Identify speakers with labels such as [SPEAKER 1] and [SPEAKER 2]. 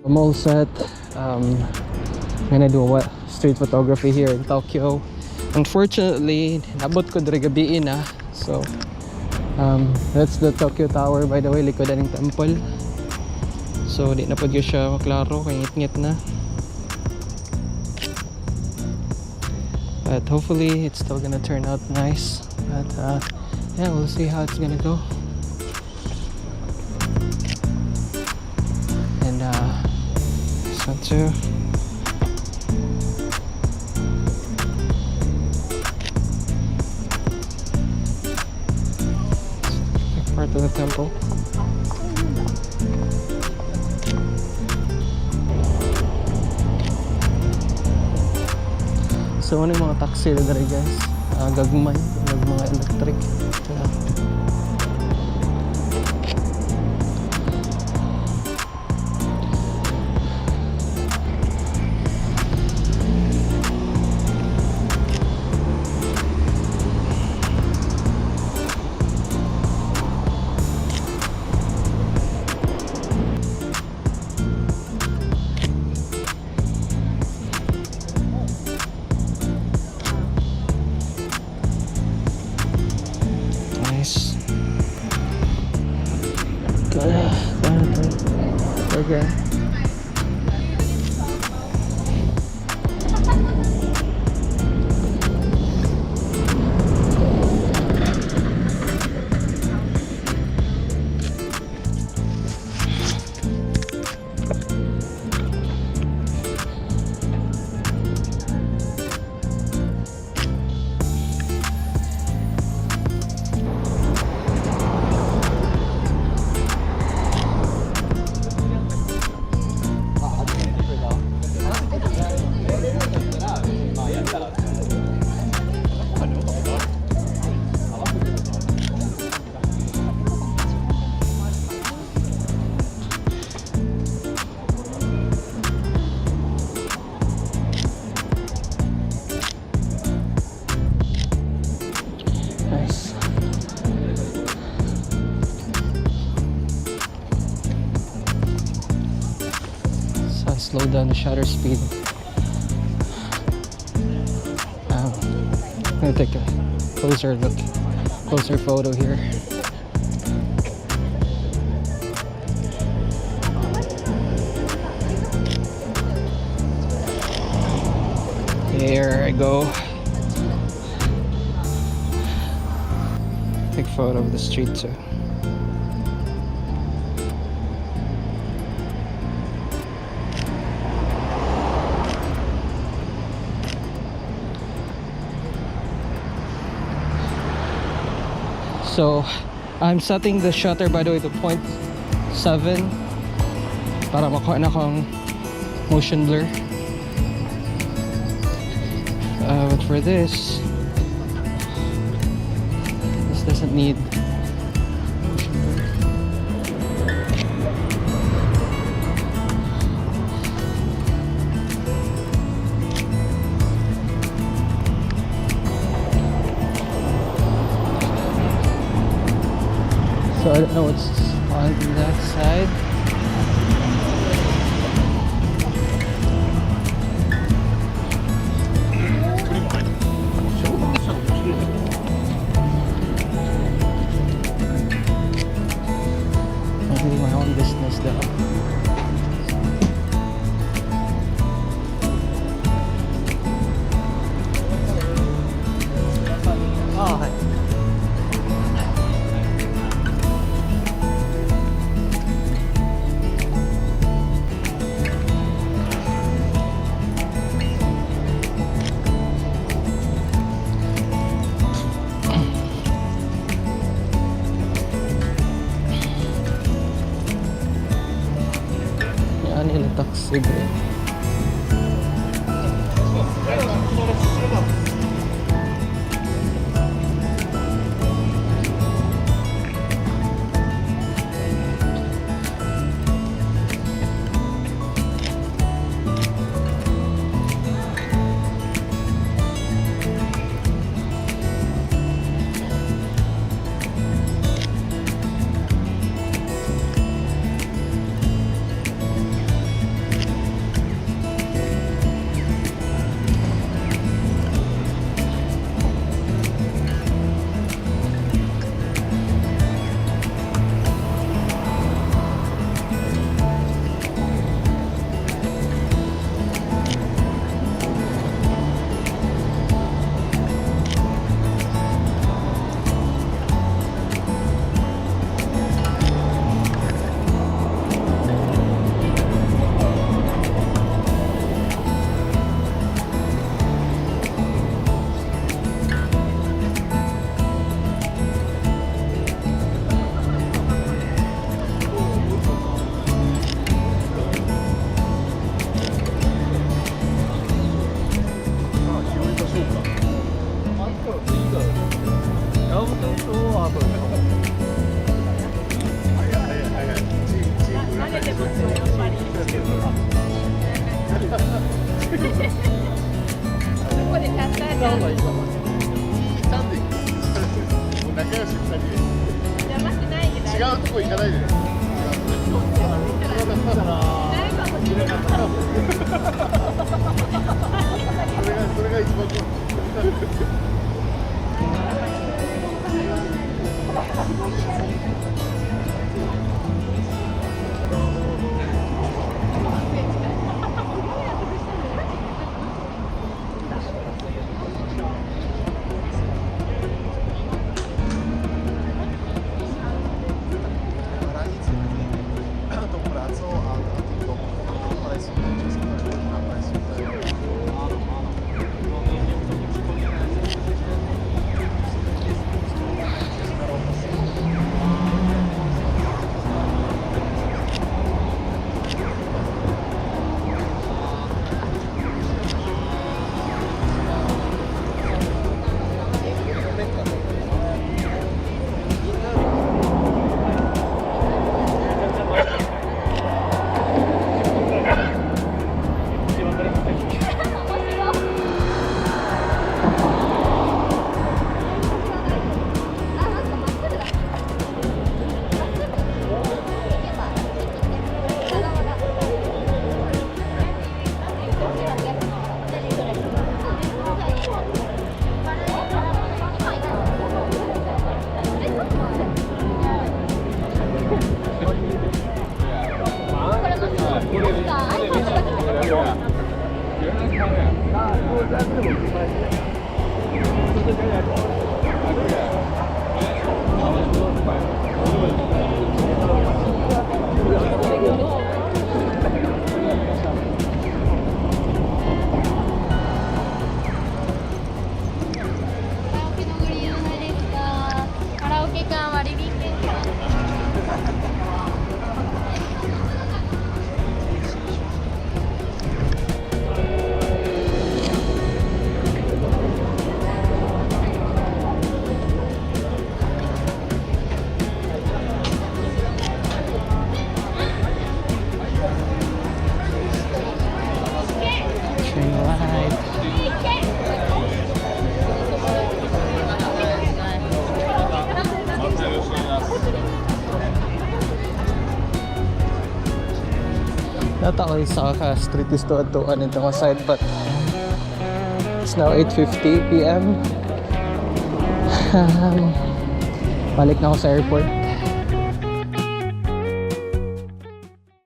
[SPEAKER 1] I'm all set. I'm gonna do what street photography here in Tokyo. Unfortunately, nabot ko diri gabi na. So, that's the Tokyo Tower, by the way, likod ng temple. So, di na po siya maklaro, kaya ngit-ngit na. But hopefully, it's still gonna turn out nice. But yeah, we'll see how it's gonna go. And so too. Part of the temple. So ano yung mga taxi na dari guys? Gagmay, mga electric. Nice. Okay. Nice. So I slowed down the shutter speed. I'm gonna take a closer photo here. There I go. Take photo of the street too. So I'm setting the shutter, by the way, to 0.7 para makuha na akong motion blur. But for this doesn't need motion blur. So I don't know what's on that side. My own business though. Nila taxi bro.
[SPEAKER 2] こでシャッターチャンス。
[SPEAKER 3] 仲良し2人で
[SPEAKER 2] 邪魔しないで大
[SPEAKER 3] 違
[SPEAKER 2] 丈夫。
[SPEAKER 3] うとこ行かないでね。
[SPEAKER 2] 誰かもしれない。
[SPEAKER 3] それが一番怖い。
[SPEAKER 2] カラオケ館割引券か。
[SPEAKER 1] Train ride. Nata ko sa street is to atuan ito mga side, but it's now 8:50 p.m. Balik na ako sa airport.